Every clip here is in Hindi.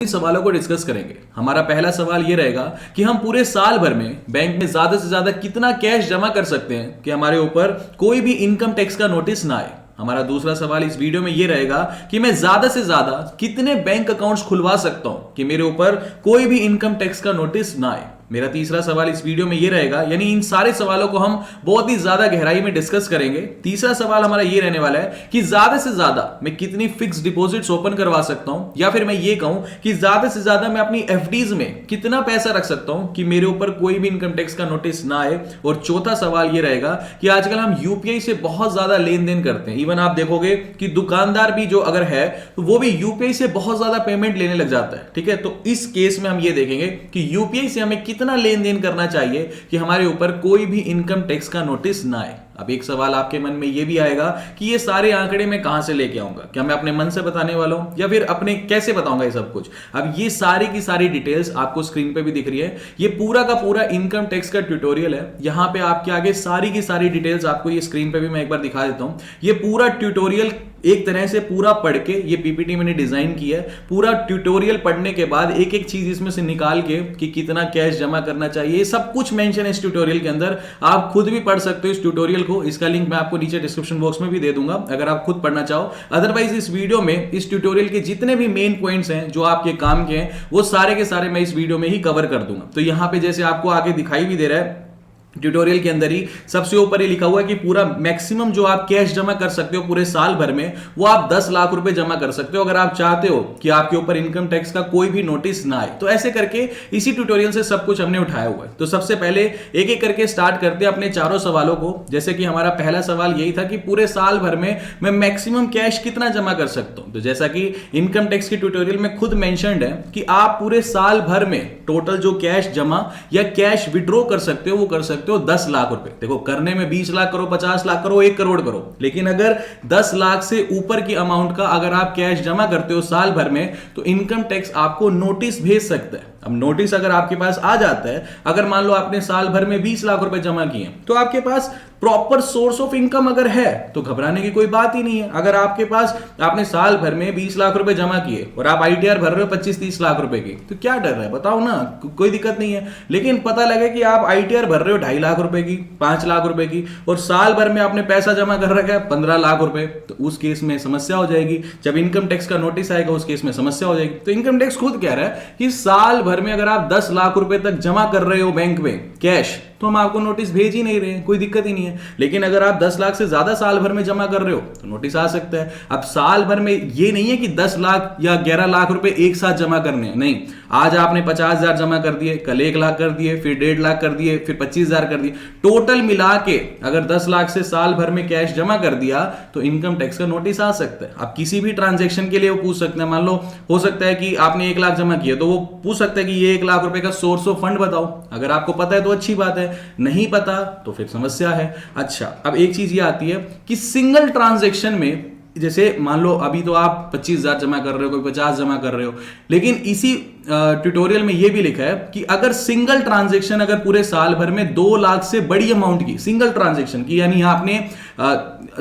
सवालों को डिस्कस करेंगे। हमारा पहला सवाल यह रहेगा कि हम पूरे साल भर में बैंक में ज्यादा से ज्यादा कितना कैश जमा कर सकते हैं कि हमारे ऊपर कोई भी इनकम टैक्स का नोटिस ना आए। हमारा दूसरा सवाल इस वीडियो में यह रहेगा कि मैं ज्यादा से ज्यादा कितने बैंक अकाउंट्स खुलवा सकता हूं कि मेरे ऊपर कोई भी इनकम टैक्स का नोटिस ना आए। मेरा तीसरा सवाल इस वीडियो में यह रहेगा, यानी इन सारे सवालों को हम बहुत ही ज्यादा गहराई में डिस्कस करेंगे। तीसरा सवाल हमारा यह रहने वाला है कि ज्यादा से ज्यादा मैं कितनी फिक्स डिपॉजिट्स ओपन करवा सकता हूं, या फिर मैं ये कहूं कि ज्यादा से ज्यादा मैं अपनी एफडीज में कितना पैसा रख सकता हूं कि मेरे ऊपर कोई भी इनकम टैक्स का नोटिस ना आए। और चौथा सवाल यह रहेगा कि आजकल हम यूपीआई से बहुत ज्यादा लेन देन करते हैं। इवन आप देखोगे कि दुकानदार भी जो अगर है तो वो भी यूपीआई से बहुत ज्यादा पेमेंट लेने लग जाता है। ठीक है, तो इस केस में हम ये देखेंगे कि यूपीआई से हमें कितना लेन देन करना चाहिए कि हमारे ऊपर कोई भी इनकम टैक्स का नोटिस ना आए। अब एक सवाल आपके मन में यह भी आएगा कि ये सारे आंकड़े मैं कहां से लेके आऊंगा, क्या मैं अपने मन से बताने वाला हूं या फिर अपने कैसे बताऊंगा ये सब कुछ। अब ये सारी की सारी डिटेल्स आपको स्क्रीन पे भी दिख रही है। ये पूरा का पूरा इनकम टैक्स का ट्यूटोरियल है। यहां पे आपके आगे सारी की सारी डिटेल्स आपको ये स्क्रीन पे भी मैं एक बार दिखा देता हूं। ये पूरा ट्यूटोरियल एक तरह से पूरा पढ़ के ये पीपीटी मैंने डिजाइन की है। पूरा ट्यूटोरियल पढ़ने के बाद एक एक चीज इसमें से निकाल के कि कितना कैश जमा करना चाहिए, सब कुछ मेंशन है इस ट्यूटोरियल के अंदर। आप खुद भी पढ़ सकते हो इस ट्यूटोरियल को। इसका लिंक मैं आपको नीचे डिस्क्रिप्शन बॉक्स में भी दे दूंगा अगर आप खुद पढ़ना चाहो। अदरवाइज इस वीडियो में इस ट्यूटोरियल के जितने भी मेन पॉइंट्स हैं जो आपके काम के हैं वो सारे के सारे मैं इस वीडियो में ही कवर कर दूंगा। तो यहां पे जैसे आपको आगे दिखाई भी दे रहा है ट्यूटोरियल के अंदर ही सबसे ऊपर ये लिखा हुआ है कि पूरा मैक्सिमम जो आप कैश जमा कर सकते हो पूरे साल भर में वो आप 10 लाख रुपए जमा कर सकते हो अगर आप चाहते हो कि आपके ऊपर इनकम टैक्स का कोई भी नोटिस ना आए। तो ऐसे करके इसी ट्यूटोरियल से सब कुछ हमने उठाया हुआ है। तो सबसे पहले एक एक करके स्टार्ट करते हैं अपने चारों सवालों को। जैसे कि हमारा पहला सवाल यही था कि पूरे साल भर में मैं मैक्सिमम कैश कितना जमा कर सकता हूं। तो जैसा कि इनकम टैक्स की ट्यूटोरियल में खुद मेंशन्ड है कि आप पूरे साल भर में टोटल जो कैश जमा या कैश विड्रॉ कर सकते हो वो कर सकते हो 10 लाख रुपए। देखो करने में 20 लाख करो, 50 लाख करो, 1 करोड़ करो, लेकिन अगर 10 लाख से ऊपर की अमाउंट का अगर आप कैश जमा करते हो साल भर में तो इनकम टैक्स आपको नोटिस भेज सकता है। अब नोटिस अगर आपके पास आ जाता है, अगर मान लो आपने साल भर में 20 लाख रुपए जमा किए तो आपके पास प्रॉपर सोर्स ऑफ इनकम अगर है तो घबराने की कोई बात ही नहीं है। अगर आपके पास आपने साल भर में 20 लाख रुपए जमा किए और आप आईटीआर भर रहे हो 25-30 लाख रुपए की, तो क्या डर रहा है बताओ ना, कोई दिक्कत नहीं है। लेकिन पता लगे कि आप आईटीआर भर रहे हो 2.5 लाख रुपए की, 5 लाख रुपए की, और साल भर में आपने पैसा जमा कर रखा है 15 लाख रुपए, तो उस केस में समस्या हो जाएगी। जब इनकम टैक्स का नोटिस आएगा उस केस में समस्या हो जाएगी। तो इनकम टैक्स खुद कह रहा है कि साल भर में अगर आप 10 लाख रुपए तक जमा कर रहे हो बैंक में कैश तो हम आपको नोटिस भेज ही नहीं रहे हैं, कोई दिक्कत ही नहीं है। लेकिन अगर आप 10 लाख से ज्यादा साल भर में जमा कर रहे हो तो नोटिस आ सकता है। अब साल भर में ये नहीं है कि 10 लाख या 11 लाख रुपए एक साथ जमा करने हैं, नहीं। आज आपने 50,000 जमा कर दिए, कल 1 लाख कर दिए, फिर 1.5 लाख कर दिए, फिर 25,000 कर दिए, टोटल मिला के अगर 10 लाख से साल भर में कैश जमा कर दिया तो इनकम टैक्स का नोटिस आ सकता है। आप किसी भी ट्रांजेक्शन के लिए वो पूछ सकते हैं। मान लो हो सकता है कि आपने 1 लाख जमा किया तो वो पूछ सकता है कि ये 1 लाख रुपए का सोर्स ऑफ फंड बताओ। अगर आपको पता है तो अच्छी बात है, नहीं पता तो फिर समस्या है। अच्छा, अब एक चीज ये आती है कि सिंगल ट्रांजैक्शन में, जैसे मान लो अभी तो आप 25,000 जमा कर रहे हो, कोई 50 जमा कर रहे हो, लेकिन इसी ट्यूटोरियल में यह भी लिखा है कि अगर सिंगल ट्रांजैक्शन अगर पूरे साल भर में 2 लाख से बड़ी अमाउंट की सिंगल ट्रांजैक्शन की, यानी आपने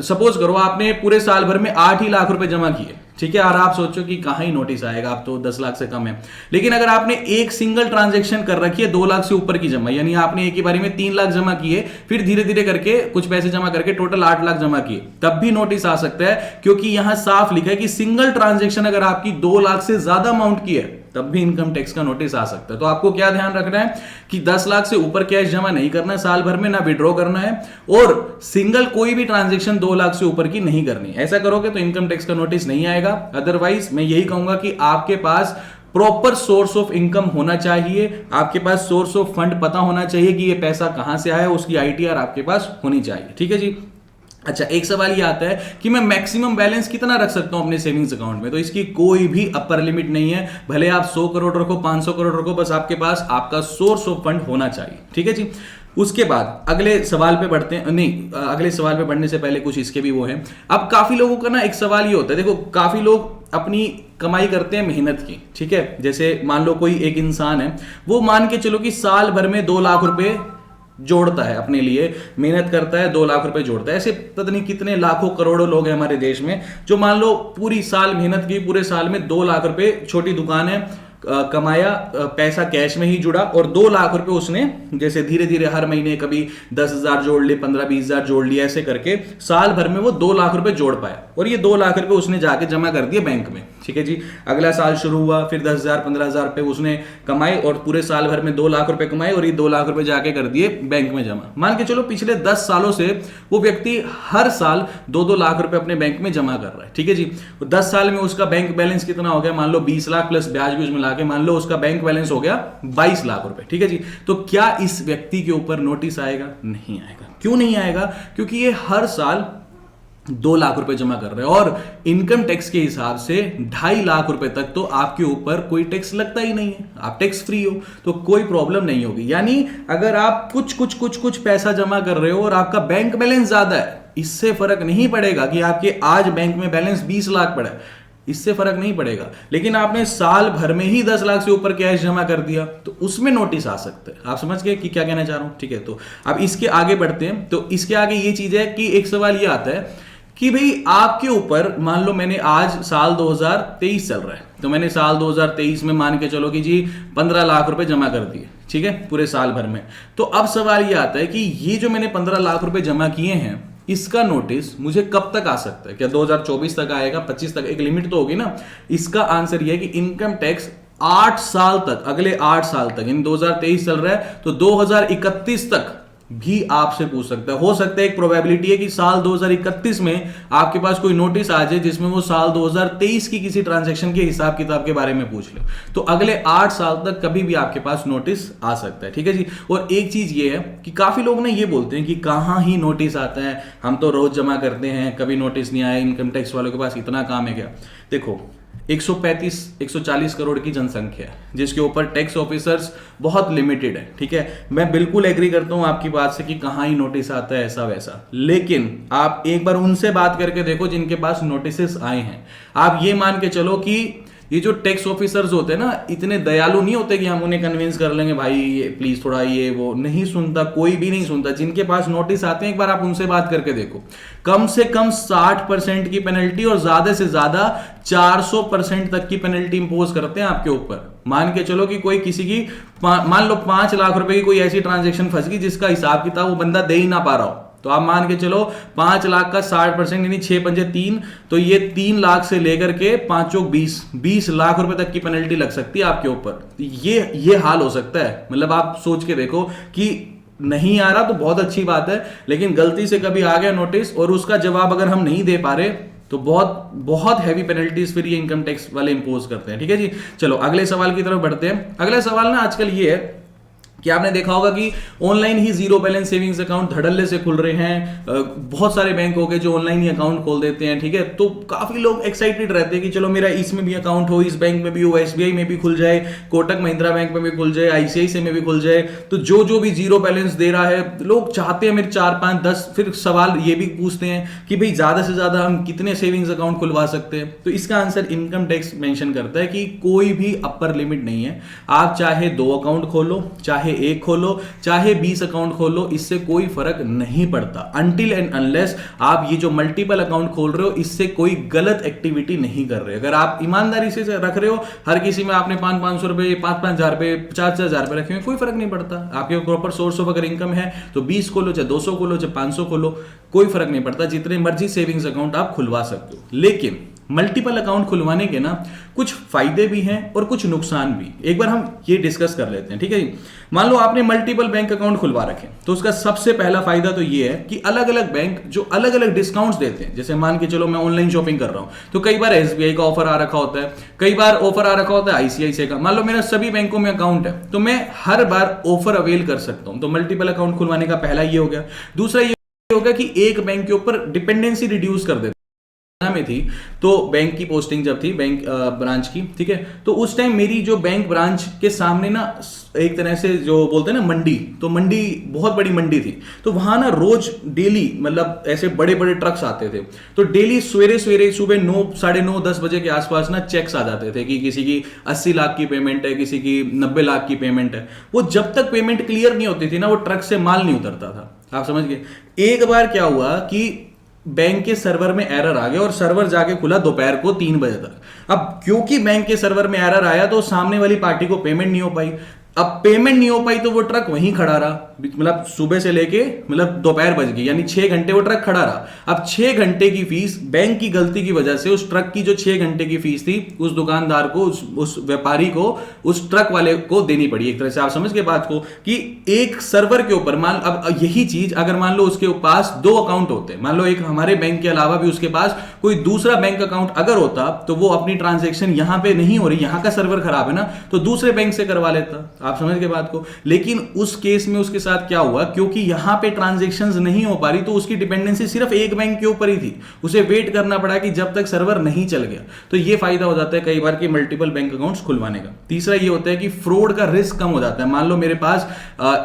सपोज करो आपने पूरे साल भर में 8 ही लाख रुपए जमा किए, ठीक है, और आप सोचो कि कहां ही नोटिस आएगा, आप तो 10 लाख से कम है। लेकिन अगर आपने एक सिंगल ट्रांजैक्शन कर रखी है 2 लाख से ऊपर की जमा, यानी आपने एक ही बारी में 3 लाख जमा किए, फिर धीरे धीरे करके कुछ पैसे जमा करके टोटल 8 लाख जमा किए, तब भी नोटिस आ सकता है। क्योंकि यहां साफ लिखा है कि सिंगल ट्रांजैक्शन अगर आपकी 2 लाख से ज्यादा अमाउंट की है तब भी इनकम टैक्स का नोटिस आ सकता है। तो आपको क्या ध्यान रखना है कि 10 लाख से ऊपर कैश जमा नहीं करना है साल भर में, ना विड्रॉ करना है, और सिंगल कोई भी ट्रांजैक्शन 2 लाख से ऊपर की नहीं करनी है। ऐसा करोगे तो इनकम टैक्स का नोटिस नहीं आएगा। अदरवाइज मैं यही कहूंगा कि आपके पास प्रॉपर सोर्स ऑफ इनकम होना चाहिए, आपके पास सोर्स ऑफ फंड पता होना चाहिए कि ये पैसा कहां से आया, उसकी आईटीआर आपके पास होनी चाहिए। ठीक है जी। अच्छा, एक सवाल ये आता है कि मैं मैक्सिमम बैलेंस कितना रख सकता हूं अपने सेविंग्स अकाउंट में। तो इसकी कोई भी अपर लिमिट नहीं है, भले आप 100 करोड़ रखो, 500 करोड़ रखो, बस आपके पास आपका सोर्स ऑफ फंड होना चाहिए। ठीक है जी। उसके बाद अगले सवाल पे बढ़ते हैं, नहीं अगले सवाल पे बढ़ने से पहले कुछ इसके भी वो है। अब काफी लोगों का ना एक सवाल ये होता है, देखो काफी लोग अपनी कमाई करते हैं मेहनत की, ठीक है। जैसे मान लो कोई एक इंसान है, वो मान के चलो कि साल भर में 2 लाख रुपए जोड़ता है, अपने लिए मेहनत करता है, 2 लाख रुपए जोड़ता है। ऐसे पता नहीं कितने लाखों करोड़ों लोग हैं हमारे देश में जो मान लो पूरी साल मेहनत की, पूरे साल में 2 लाख रुपए, छोटी दुकान है कमाया, पैसा कैश में ही जुड़ा, और 2 लाख रुपए उसने जैसे धीरे धीरे हर महीने कभी 10,000 जोड़ लिए, 15-20,000 जोड़ लिए, ऐसे करके साल भर में वो 2 लाख रुपए जोड़ पाया, और ये 2 लाख रुपए उसने जाके जमा कर दिए बैंक में। ठीक है जी, अगला साल शुरू हुआ, फिर 10,000 15,000 रुपए उसने कमाए और पूरे साल भर में 2 लाख रुपए कमाए, और ये 2 लाख रुपए जाके कर दिए बैंक में जमा। मान के चलो पिछले 10 सालों से वो व्यक्ति हर साल 2-2 लाख रुपए अपने बैंक में जमा कर रहा है। ठीक है जी, 10 साल में उसका बैंक बैलेंस कितना हो गया, मान लो 20 लाख प्लस ब्याज भी मिला के मान लो उसका बैंक बैलेंस हो गया 22 लाख रुपए। ठीक है जी, तो क्या इस व्यक्ति के ऊपर नोटिस आएगा? नहीं आएगा। क्यों नहीं आएगा? क्योंकि ये हर साल 2 लाख रुपए जमा कर रहे हैं, और इनकम टैक्स के हिसाब से 2.5 लाख रुपए तक तो आपके ऊपर कोई टैक्स लगता ही नहीं है, आप टैक्स फ्री हो, तो कोई प्रॉब्लम नहीं होगी। यानी अगर आप कुछ पैसा जमा कर रहे हो और आपका बैंक बैलेंस ज्यादा है, इससे फर्क नहीं पड़ेगा कि आपके आज बैंक में बैलेंस 20 लाख पड़ा है, इससे फर्क नहीं पड़ेगा। लेकिन आपने साल भर में ही 10 लाख से ऊपर कैश जमा कर दिया, तो उसमें नोटिस आ सकता है। आप समझ गए कि क्या कहना चाह रहा हूं? ठीक है, तो अब इसके आगे बढ़ते हैं। तो इसके आगे ये चीज है कि एक सवाल ये आता है कि भाई आपके ऊपर, मान लो मैंने आज साल 2023 चल रहा है, तो मैंने साल 2023 में मान के चलो कि जी 15 लाख रुपए जमा कर दिए, ठीक है, पूरे साल भर में। तो अब सवाल ये आता है कि ये जो मैंने 15 लाख रुपए जमा किए हैं, इसका नोटिस मुझे कब तक आ सकता है? क्या 2024 तक आएगा, 25 तक? एक लिमिट तो होगी ना। इसका आंसर यह है कि इनकम टैक्स 8 साल तक, अगले 8 साल तक, इन 2023 चल रहा है तो 2031 तक भी आपसे पूछ सकता है। हो सकता है, एक प्रोबेबिलिटी है कि साल 2031 में आपके पास कोई नोटिस आ जाए जिसमें वो साल 2023 की किसी ट्रांजैक्शन के हिसाब किताब के बारे में पूछ ले। तो अगले 8 साल तक कभी भी आपके पास नोटिस आ सकता है। ठीक है जी। और एक चीज ये है कि काफी लोग ना ये बोलते हैं कि कहां ही नोटिस आता है, हम तो रोज जमा करते हैं, कभी नोटिस नहीं आया, इनकम टैक्स वालों के पास इतना काम है क्या? देखो, 140 करोड़ की जनसंख्या है जिसके ऊपर टैक्स ऑफिसर्स बहुत लिमिटेड है। ठीक है, मैं बिल्कुल एग्री करता हूं आपकी बात से कि कहां ही नोटिस आता है ऐसा वैसा, लेकिन आप एक बार उनसे बात करके देखो जिनके पास नोटिस आए हैं। आप ये मान के चलो कि ये जो टैक्स ऑफिसर्स होते हैं ना, इतने दयालु नहीं होते कि हम उन्हें कन्विंस कर लेंगे भाई ये प्लीज थोड़ा ये वो, नहीं सुनता, कोई भी नहीं सुनता। जिनके पास नोटिस आते हैं एक बार आप उनसे बात करके देखो, कम से कम 60% की पेनल्टी और ज्यादा से ज्यादा 400% तक की पेनल्टी इंपोज करते हैं आपके ऊपर। मान के चलो कि कोई किसी की मान लो 5 लाख रुपए की कोई ऐसी ट्रांजेक्शन फंस गई जिसका हिसाब किताब वो बंदा दे ही ना पा रहा हो, तो आप मान के चलो 5 लाख का 60% यानी 6 पंजे 3, तो ये 3 लाख से लेकर के 5 चौक 20 लाख रुपए तक की पेनल्टी लग सकती है आपके ऊपर। ये हाल हो सकता है। मतलब आप सोच के देखो कि नहीं आ रहा तो बहुत अच्छी बात है, लेकिन गलती से कभी आ गया नोटिस और उसका जवाब अगर हम नहीं दे पा रहे तो बहुत बहुत हैवी पेनल्टीज फिर ये इनकम टैक्स वाले इंपोज करते हैं। ठीक है जी, चलो अगले सवाल की तरफ बढ़ते हैं। अगला सवाल ना आजकल ये है कि आपने देखा होगा कि ऑनलाइन ही जीरो बैलेंस सेविंग्स अकाउंट धड़ल्ले से खुल रहे हैं। बहुत सारे बैंक हो गए जो ऑनलाइन ही अकाउंट खोल देते हैं। ठीक है, तो काफी लोग एक्साइटेड रहते हैं कि चलो मेरा इसमें भी अकाउंट हो, इस बैंक में भी हो, एसबीआई में भी खुल जाए, कोटक महिंद्रा बैंक में भी खुल जाए, आईसीआईसीआई में भी खुल जाए। तो जो भी जीरो बैलेंस दे रहा है, लोग चाहते हैं मेरे 4 5 10। फिर सवाल ये भी पूछते हैं कि भाई ज्यादा से ज्यादा हम कितने सेविंग्स अकाउंट खुलवा सकते हैं? तो इसका आंसर इनकम टैक्स मेंशन करता है कि कोई भी अपर लिमिट नहीं है। आप चाहे 2 अकाउंट खोलो, चाहे 1 खोलो, चाहे 20 अकाउंट खोलो, इससे कोई फर्क नहीं पड़ता अनटिल एंड अनलेस आप ये जो मल्टीपल अकाउंट खोल रहे हो इससे कोई गलत एक्टिविटी नहीं कर रहे। अगर आप ईमानदारी से रख रहे हो, हर किसी में आपने 500 रुपए, 5,000 रुपए, 4,000 रुपए रखे हुए, कोई फर्क नहीं पड़ता। आपके प्रॉपर सोर्स ऑफ अगर इनकम है तो 20 खोलो, चाहे 200 खोलो, चाहे 500 खोलो, कोई फर्क नहीं पड़ता। जितने मर्जी सेविंग्स अकाउंट आप खुलवा सकते हो। लेकिन मल्टीपल अकाउंट खुलवाने के ना कुछ फायदे भी हैं और कुछ नुकसान भी। एक बार हम ये डिस्कस कर लेते हैं। ठीक है जी, मान लो आपने मल्टीपल बैंक अकाउंट खुलवा रखे, तो उसका सबसे पहला फायदा तो ये है कि अलग अलग बैंक जो अलग अलग डिस्काउंट्स देते हैं। जैसे मान के चलो मैं ऑनलाइन शॉपिंग कर रहा हूं तो कई बार एसबीआई का ऑफर आ रखा होता है, कई बार ऑफर आ रखा होता है आईसीआईसीआई का। मान लो मेरा सभी बैंकों में अकाउंट है तो मैं हर बार ऑफर अवेल कर सकता हूं। तो मल्टीपल अकाउंट खुलवाने का पहला ये हो गया। दूसरा ये हो गया कि एक बैंक के ऊपर डिपेंडेंसी रिड्यूस कर देते में थी, तो बैंक की पोस्टिंग जब थी बैंक ब्रांच की, ठीक है, तो उस टाइम मेरी जो बैंक ब्रांच के सामने ना एक तरह से जो बोलते हैं ना मंडी, तो मंडी बहुत बड़ी मंडी थी। तो वहां ना रोज डेली मतलब ऐसे बड़े बड़े ट्रक्स आते थे। तो डेली सवेरे सवेरे सुबह 9 साढ़े 9 10 बजे के आसपास ना चेक्स आ जाते थे कि किसी की 80 लाख की पेमेंट है, किसी की 90 लाख की पेमेंट है। वो जब तक पेमेंट क्लियर नहीं होती थी ना, वो ट्रक से माल नहीं उतरता था। आप समझ गए। एक बार क्या हुआ कि बैंक के सर्वर में एरर आ गया और सर्वर जाके खुला दोपहर को 3 बजे तक। अब क्योंकि बैंक के सर्वर में एरर आया तो सामने वाली पार्टी को पेमेंट नहीं हो पाई। अब पेमेंट नहीं हो पाई तो वो ट्रक वहीं खड़ा रहा, मतलब सुबह से लेके मतलब दोपहर बज गई, यानी 6 घंटे वो ट्रक खड़ा रहा। अब 6 घंटे की फीस बैंक की गलती की वजह से उस ट्रक की जो 6 घंटे की फीस थी उस दुकानदार को, उस व्यापारी को, उस ट्रक वाले को देनी पड़ी। एक तरह से आप समझ के बात को कि एक सर्वर के ऊपर अब यही चीज अगर मान लो उसके पास 2 अकाउंट होते, मान लो एक हमारे बैंक के अलावा भी उसके पास कोई दूसरा बैंक अकाउंट अगर होता तो वो अपनी ट्रांजेक्शन यहां पे नहीं हो रही, यहां का सर्वर खराब है ना, तो दूसरे बैंक से करवा लेता। आप समझ के बात को। लेकिन उस केस में उसके साथ क्या हुआ, क्योंकि यहां पे ट्रांजैक्शंस नहीं हो पा रही तो उसकी डिपेंडेंसी सिर्फ एक बैंक के ऊपर ही थी, उसे वेट करना पड़ा कि जब तक सर्वर नहीं चल गया। तो ये फायदा हो जाता है कई बार कि मल्टीपल बैंक अकाउंट्स खुलवाने का। तीसरा ये होता है कि फ्रॉड का रिस्क कम हो जाता है। मान लो मेरे पास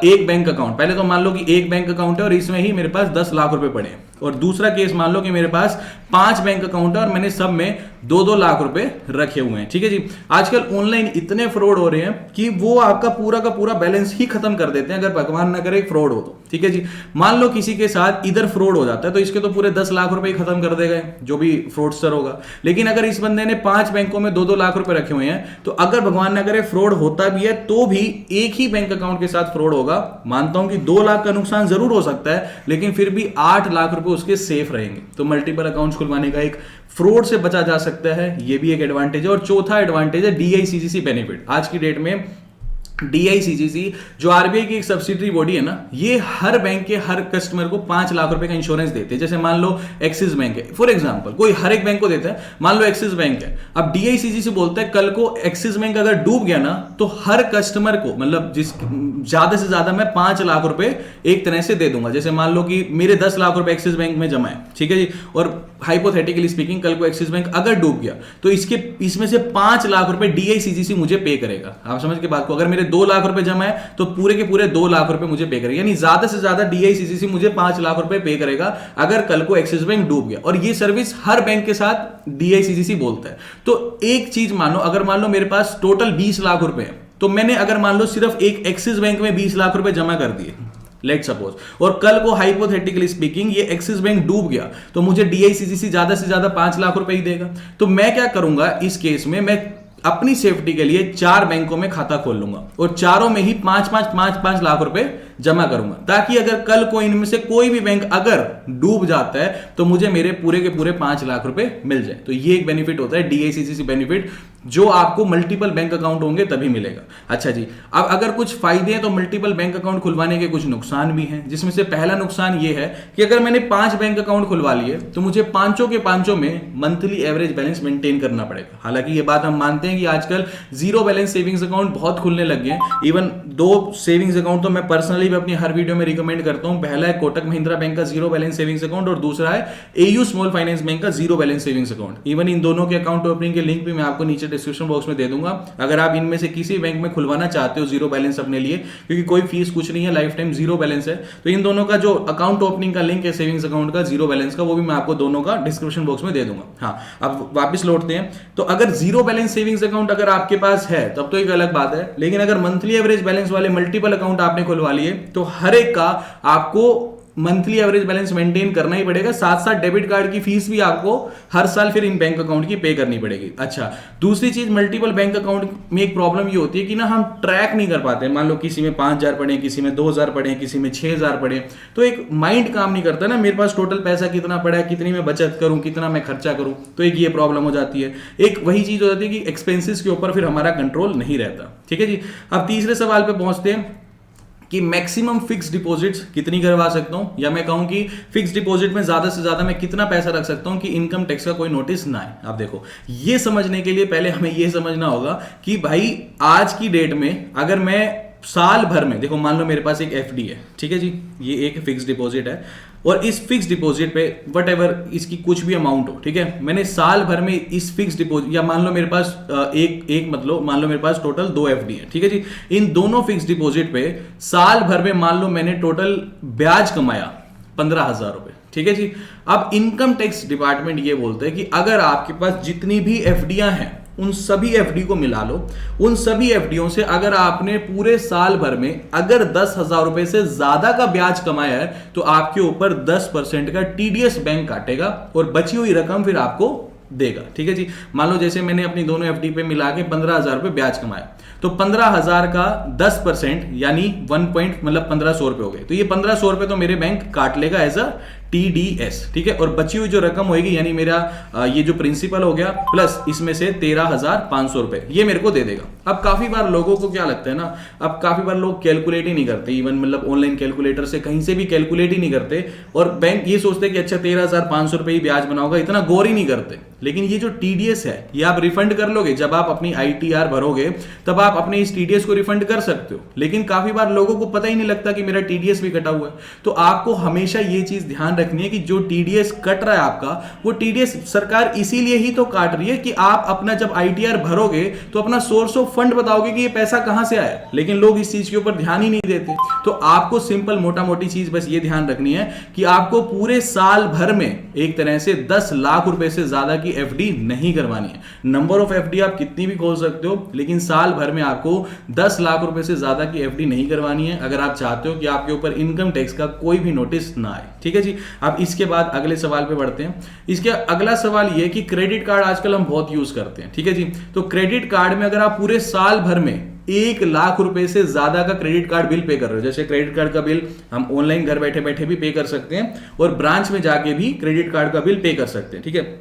एक बैंक अकाउंट, पहले तो मान लो कि एक बैंक अकाउंट है और इसमें ही मेरे पास 10 लाख रुपए पड़े, और दूसरा केस मान लो कि मेरे पास 5 बैंक अकाउंट है और मैंने सब में 2-2 लाख रुपए रखे हुए हैं। ठीक है जी। आजकल ऑनलाइन इतने फ्रॉड हो रहे हैं कि वो आपका पूरा का पूरा बैलेंस ही खत्म कर देते हैं अगर भगवान ना करे फ्रॉड हो तो। ठीक है जी। मान लो किसी के साथ इधर फ्रॉड हो जाता है तो इसके तो पूरे 10 लाख रुपए ही खत्म कर देगा जो भी फ्रॉडस्टर होगा। लेकिन अगर इस बंदे ने 5 बैंकों में 2-2 लाख रुपए रखे हुए हैं तो अगर भगवान ना करे फ्रॉड होता भी है तो भी एक ही बैंक अकाउंट के साथ फ्रॉड होगा। मानता हूं कि 2 लाख का नुकसान जरूर हो सकता है लेकिन फिर भी 8 लाख रुपए उसके सेफ रहेंगे। तो मल्टीपल अकाउंट्स खुलवाने का एक फ्रॉड से बचा जा सकता है, ये भी एक एडवांटेज है। और चौथा एडवांटेज है DICGC बेनिफिट। आज की डेट में DICGC जो आरबीआई की एक सब्सिडरी बॉडी है ना, ये हर बैंक के हर कस्टमर को 5 लाख रुपए का इंश्योरेंस देते हैं। जैसे मान लो एक्सिस बैंक है फॉर एग्जांपल, कोई हर एक बैंक को देता है, मान लो एक्सिस बैंक है। अब DICGC बोलता है कल को एक्सिस बैंक अगर डूब गया ना तो हर कस्टमर को, मतलब जिस ज्यादा से ज्यादा मैं 5 लाख रुपए एक तरह से दे दूंगा। जैसे मान लो कि मेरे 10 लाख रुपए एक्सिस बैंक में जमा है, ठीक है जी, और हाइपोथेटिकली स्पीकिंग कल को एक्सिस बैंक अगर डूब गया तो इसमें से 5 लाख रुपए DICGC मुझे पे करेगा। आप समझ के बात को। अगर मेरे 2 लाख रुपए जमा है तो पूरे के पूरे 2 लाख रुपए मुझे पे करेगा, यानी ज्यादा से ज्यादा DICGC मुझे 5 लाख रुपए पे करेगा अगर कल को एक्सिस बैंक डूब गया। और ये सर्विस हर बैंक के साथ DICGC बोलता है। तो एक चीज मानो, अगर मान लो मेरे पास टोटल 20 लाख रुपए है तो मैंने अगर मान लो सिर्फ एक एक्सिस बैंक में 20 लाख रुपए जमा कर दिए लेट सपोज, और कल को हाइपोथेटिकली स्पीकिंग ये एक्सिस बैंक डूब गया तो मुझे DICGC ज्यादा से ज्यादा 5 लाख रुपए ही देगा। तो मैं क्या करूंगा इस केस में, मैं अपनी सेफ्टी के लिए 4 बैंकों में खाता खोल लूंगा और चारों में ही 5-5 लाख रुपए जमा करूंगा, ताकि अगर कल को इनमें से कोई भी बैंक अगर डूब जाता है तो मुझे मेरे पूरे के पूरे 5 लाख रुपए मिल जाए। तो ये एक बेनिफिट होता है DICGC बेनिफिट, जो आपको मल्टीपल बैंक अकाउंट होंगे तभी मिलेगा। अच्छा जी, अब अगर कुछ फायदे हैं तो मल्टीपल बैंक अकाउंट खुलवाने के कुछ नुकसान भी हैं, जिसमें से पहला नुकसान ये है कि अगर मैंने 5 बैंक अकाउंट खुलवा लिए तो मुझे पांचों के पांचों में मंथली एवरेज बैलेंस मेंटेन करना पड़ेगा। हालांकि ये बात हम मानते हैं कि आजकल जीरो बैलेंस सेविंग्स अकाउंट बहुत खुलने लग गए हैं। इवन 2 सेविंग्स अकाउंट तो मैं पर्सनली भी अपनी हर वीडियो में रिकमेंड करता हूं। पहला है कोटक महिंद्रा बैंक का जीरो बैलेंस सेविंग्स अकाउंट और दूसरा है AU स्मॉल फाइनेंस बैंक का zero balance savings account. Even in दोनों के अकाउंट ओपनिंग के लिंक भी मैं आपको नीचे डिस्क्रिप्शन बॉक्स में दे दूंगा। अगर आप इनमें से किसी बैंक में खुलवाना चाहते हो जीरो बैलेंस अपने लिए, क्योंकि कोई फीस कुछ नहीं है, लाइफ टाइम जीरो बैलेंस है, तो इन दोनों का जो अकाउंट ओपनिंग का लिंक है सेविंग्स अकाउंट का जीरो बैलेंस का, वो भी मैं आपको दोनों का डिस्क्रिप्शन बॉक्स में दे दूंगा। हाँ, अब वापस लौटते हैं। तो अगर जीरो बैलेंस सेविंग्स अकाउंट अगर आपके पास है तब तो एक अलग बात है, लेकिन अगर मंथली एवरेज बैलेंस वाले मल्टीपल अकाउंट आपने खुलवा लिए तो हर एक का आपको मंथली एवरेज बैलेंस मेंटेन करना ही पड़ेगा। साथ साथ डेबिट कार्ड की फीस भी आपको हर साल फिर इन बैंक अकाउंट की पे करनी पड़ेगी। अच्छा, दूसरी चीज मल्टीपल बैंक अकाउंट में एक प्रॉब्लम ये होती है कि ना हम ट्रैक नहीं कर पाते। मान लो किसी में 5,000 पड़े, किसी में 2,000 पड़े, किसी में 6,000 पड़े, तो एक माइंड काम नहीं करता ना मेरे पास टोटल पैसा कितना पड़ा है, कितनी मैं बचत करूं, कितना मैं खर्चा करूं। तो एक ये प्रॉब्लम हो जाती है। एक वही चीज हो जाती है कि एक्सपेंसेस के ऊपर फिर हमारा कंट्रोल नहीं रहता। ठीक है जी। अब तीसरे सवाल पे पहुंचते हैं कि मैक्सिमम फिक्स डिपॉजिट्स कितनी करवा सकता हूं, या मैं कहूं कि फिक्स डिपॉजिट में ज्यादा से ज्यादा मैं कितना पैसा रख सकता हूं कि इनकम टैक्स का कोई नोटिस ना आए। आप देखो, ये समझने के लिए पहले हमें ये समझना होगा कि भाई आज की डेट में अगर मैं साल भर में, देखो मान लो मेरे पास एक FD है, ठीक है जी, ये एक फिक्स डिपॉजिट है, और इस फिक्स डिपॉजिट पे वट एवर इसकी कुछ भी अमाउंट हो, ठीक है, मैंने साल भर में इस फिक्स डिपॉजिट, या मान लो मेरे पास मतलब मान लो मेरे पास टोटल 2 FD है, ठीक है जी, इन दोनों फिक्स डिपॉजिट पे साल भर में मान लो मैंने टोटल ब्याज कमाया 15,000 रुपए, ठीक है जी। अब इनकम टैक्स डिपार्टमेंट ये बोलते हैं कि अगर आपके पास जितनी भी FDयां हैं उन सभी एफडी को मिला लो। उन सभी एफडीओ से अगर आपने पूरे साल भर में अगर 10,000 रुपए से ज्यादा का ब्याज कमाया है तो आपके ऊपर 10% का टीडीएस बैंक काटेगा और बची हुई रकम फिर आपको देगा। ठीक है जी। मान लो जैसे मैंने अपनी दोनों एफडी पे मिला के 15,000 रुपए ब्याज कमाया, तो 15,000 का 10% यानी 1500 रुपए हो गए, तो ये 1500 रुपए तो मेरे बैंक काट लेगा एज अ टीडीएस। ठीक है। और बची हुई जो रकम होगी यानी मेरा ये जो प्रिंसिपल हो गया प्लस इसमें से 13,500 रुपए ये मेरे को दे देगा। अब काफी बार लोगों को क्या लगता है ना, अब काफी बार लोग कैलकुलेट ही नहीं करते, इवन मतलब ऑनलाइन कैलकुलेटर से कहीं से भी कैलकुलेट ही नहीं करते, और बैंक ये सोचते हैं कि अच्छा 13,500 रुपए ही ब्याज बनाओगे, इतना गौर ही नहीं करते। लेकिन ये जो टीडीएस है ये आप रिफंड कर लोगे, जब आप अपनी आईटीआर भरोगे तब आप अपने इस टीडीएस को रिफंड कर सकते हो। लेकिन काफी बार लोगों को पता ही नहीं लगता कि मेरा टीडीएस भी कटा हुआ है। तो आपको हमेशा ये चीज ध्यान रखनी है कि जो टीडीएस कट रहा है आपका, वो टीडीएस सरकार इसीलिए ही तो काट रही है कि आप अपना जब आईटीआर भरोगे तो अपना सोर्स ऑफ फंड बताओगे कि ये पैसा कहां से आया। लेकिन लोग इस चीज के ऊपर ध्यान ही नहीं देते। तो आपको सिंपल मोटा मोटी चीज बस ये ध्यान रखनी है कि आपको पूरे साल भर में एक तरह से 10 लाख रुपए से ज्यादा की एफडी नहीं करवानी है। नंबर ऑफ एफडी आप कितनी भी खोल सकते हो, लेकिन साल भर में आपको 10 लाख रुपए से ज्यादा की एफडी नहीं करवानी है, अगर आप चाहते हो कि आपके ऊपर इनकम टैक्स का कोई भी नोटिस ना आए। ठीक है जी। अब इसके बाद अगले सवाल पे बढ़ते हैं। इसके अगला सवाल ये कि क्रेडिट कार्ड आजकल हम बहुत यूज करते हैं। ठीक है जी। तो क्रेडिट कार्ड में अगर आप पूरे साल भर में 1 लाख रुपए से ज्यादा का क्रेडिट कार्ड बिल पे कर रहे हो, जैसे क्रेडिट कार्ड का बिल हम ऑनलाइन घर बैठे बैठे भी पे कर सकते हैं और ब्रांच में जाके भी क्रेडिट कार्ड का बिल पे कर सकते हैं। ठीक है।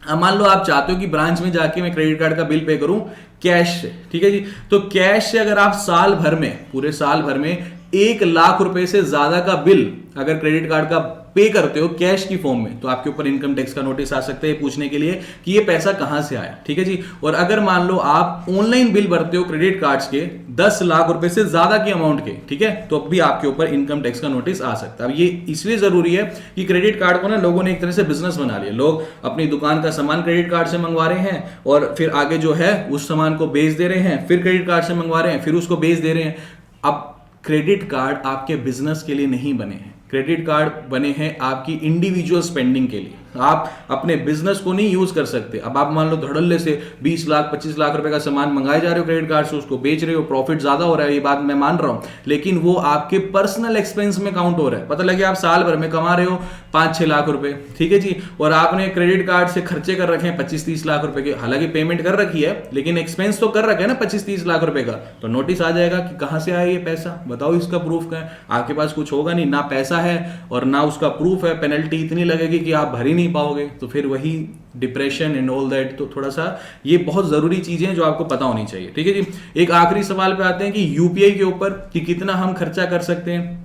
अब मान लो आप चाहते हो कि ब्रांच में जाके मैं क्रेडिट कार्ड का बिल पे करूं कैश से। ठीक है जी। तो कैश से अगर आप साल भर में, पूरे साल भर में 1 लाख रुपए से ज्यादा का बिल अगर क्रेडिट कार्ड का पे करते हो कैश की फॉर्म में, तो आपके ऊपर इनकम टैक्स का नोटिस आ सकता है पूछने के लिए कि ये पैसा कहां से आया। ठीक है जी। और अगर मान लो आप ऑनलाइन बिल भरते हो क्रेडिट कार्ड्स के 10 लाख रुपए से ज्यादा की अमाउंट के, ठीक है, तो अब भी आपके ऊपर इनकम टैक्स का नोटिस आ सकता है। अब ये इसलिए जरूरी है कि क्रेडिट कार्ड को ना लोगों ने एक तरह से बिजनेस बना लिया। लोग अपनी दुकान का सामान क्रेडिट कार्ड से मंगवा रहे हैं और फिर आगे जो है उस सामान को बेच दे रहे हैं, फिर क्रेडिट कार्ड से मंगवा रहे हैं, फिर उसको बेच दे रहे हैं। अब क्रेडिट कार्ड आपके बिजनेस के लिए नहीं बने हैं, क्रेडिट कार्ड बने हैं आपकी इंडिविजुअल स्पेंडिंग के लिए। आप अपने बिजनेस को नहीं यूज कर सकते। अब आप मान लो धड़ल्ले से 20 लाख 25 लाख रुपए का सामान मंगाए जा रहे हो क्रेडिट कार्ड से, उसको बेच रहे हो, प्रॉफिट ज्यादा हो रहा है, ये बात मैं मान रहा हूं, लेकिन वो आपके पर्सनल एक्सपेंस में काउंट हो रहा है। पता लगे आप साल भर में कमा रहे हो 5-6 लाख रुपए, ठीक है जी, और आपने क्रेडिट कार्ड से खर्चे कर रखे हैं 25-30 लाख रुपए के, हालांकि पेमेंट कर रखी है लेकिन एक्सपेंस तो कर रखा है ना 25-30 लाख रुपए का, तो नोटिस आ जाएगा कि कहां से आया ये पैसा, बताओ इसका प्रूफ क्या है। आपके पास कुछ होगा नहीं, ना पैसा है और ना उसका प्रूफ है, पेनल्टी इतनी लगेगी कि आप भर ही नहीं पाओगे, तो फिर वही डिप्रेशन एंड ऑल दैट। तो थोड़ा सा ये बहुत जरूरी चीजें हैं जो आपको पता होनी चाहिए। ठीक है जी। एक आखिरी सवाल पे आते हैं कि यूपीआई के ऊपर कि कितना हम खर्चा कर सकते हैं।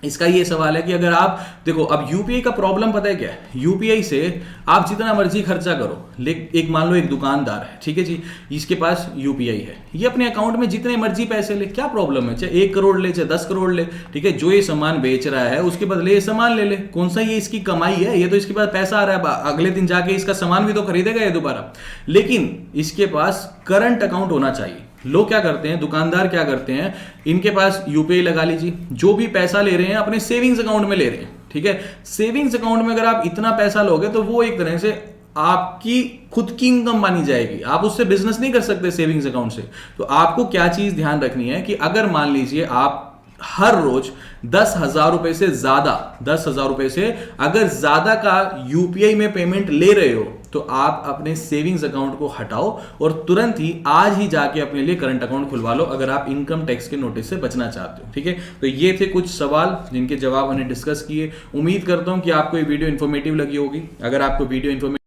इसका ये सवाल है कि अगर आप देखो, अब यूपीआई का प्रॉब्लम पता है क्या है, यूपीआई से आप जितना मर्जी खर्चा करो, लेकिन एक मान लो एक दुकानदार है, ठीक है जी, इसके पास यूपीआई है, ये अपने अकाउंट में जितने मर्जी पैसे ले, क्या प्रॉब्लम है, चाहे 1 करोड़ ले चाहे 10 करोड़ ले, ठीक है, जो ये सामान बेच रहा है उसके बदले ये सामान ले ले, कौन सा ये इसकी कमाई है, ये तो इसके पास पैसा आ रहा है, अगले दिन जाके इसका सामान भी तो खरीदेगा ये दोबारा। लेकिन इसके पास करंट अकाउंट होना चाहिए। लोग क्या करते हैं, दुकानदार क्या करते हैं, इनके पास यूपीआई लगा लीजिए, जो भी पैसा ले रहे हैं अपने सेविंग्स अकाउंट में ले रहे हैं, ठीक है। सेविंग्स अकाउंट में अगर आप इतना पैसा लोगे तो वो एक तरह से आपकी खुद की इनकम मानी जाएगी, आप उससे बिजनेस नहीं कर सकते सेविंग्स अकाउंट से। तो आपको क्या चीज ध्यान रखनी है कि अगर मान लीजिए आप हर रोज 10,000 रुपए से ज्यादा, 10,000 रुपए से अगर ज्यादा का यूपीआई में पेमेंट ले रहे हो, तो आप अपने सेविंग्स अकाउंट को हटाओ और तुरंत ही आज ही जाके अपने लिए करंट अकाउंट खुलवा लो, अगर आप इनकम टैक्स के नोटिस से बचना चाहते हो। ठीक है। तो ये थे कुछ सवाल जिनके जवाब हमने डिस्कस किए। उम्मीद करता हूं कि आपको ये वीडियो इंफॉर्मेटिव लगी होगी। अगर आपको वीडियो इंफॉर्मेटिव